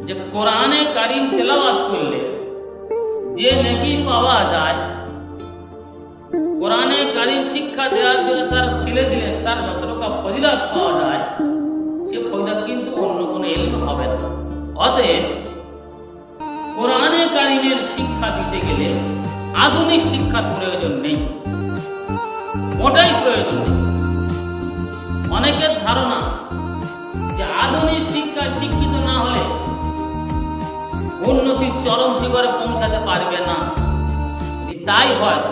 যে কোরআনে কারিম তেলাওয়াত করলে যে নেকি পাওয়া যায়, কোরআনে কারিম শিক্ষা দেওয়ার জন্য তার ছেলে দিলে তার যতটুকু ফজিলত পাওয়া যায়, সে ফজিলত কিন্তু অন্য কোনো ইলম হবে না। অতএব কোরআনে কারিমের শিক্ষা দিতে গেলে আধুনিক শিক্ষার প্রয়োজন নেই, মোটেই প্রয়োজন নেই। অনেকের ধারণা যে আধুনিক শিক্ষা শিক্ষিত না হলে উন্নতির চরম শিখরে পৌঁছাতে পারবে না। যদি তাই হয়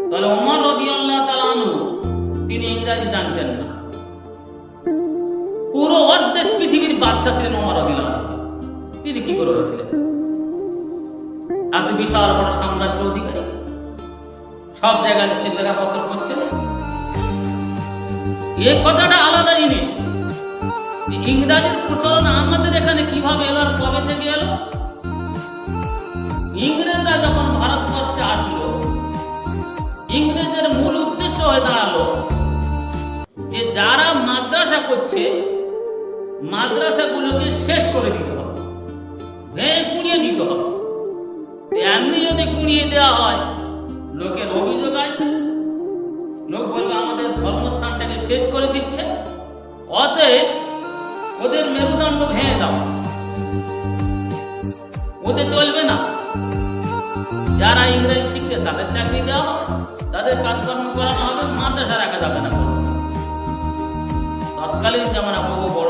তাহলে ওমর রাদিয়াল্লাহু তাআলা আনহু তিনি ইংরেজি জানতেন না, পুরো অর্ধেক পৃথিবীর বাদশা ছিলেন ওমর রাদিয়াল্লাহু আনহু, তিনি কি করে হয়েছিলেন? এত বিশাল বড় সাম্রাজ্যের অধিকারী, সব জায়গায় লেখাপত্র করতেন। এই কথাটা আলাদা জিনিস। ইংরাজির প্রচলন আমাদের এখানে কিভাবে এলো আর কবে থেকে এলো? ইংরেজরা যখন ভারতবর্ষে আসলো, ইংরেজের মূল উদ্দেশ্য হয়ে দাঁড়ালো যে যারা মাদ্রাসা করছে মাদ্রাসাগুলোকে শেষ করে দিতে হবে, ভেঙে কুড়িয়ে দিতে হবে। এমনি যদি কুড়িয়ে দেওয়া হয়, লোকের অভিযোগ আসবে, লোক বলবে আমাদের ধর্মস্থানটাকে শেষ করে দিচ্ছে, অতএব ওদের মেরুদণ্ড ভেঙে দাও, ওদের চলবে না। যারা ইংরেজি শিখতে তাদের চাকরি দেওয়া হবে, তাদের কাজকর্ম করানো হবে, মাদ্রাসা রাখা যাবে না। তৎকালীন জামানা বহু বড়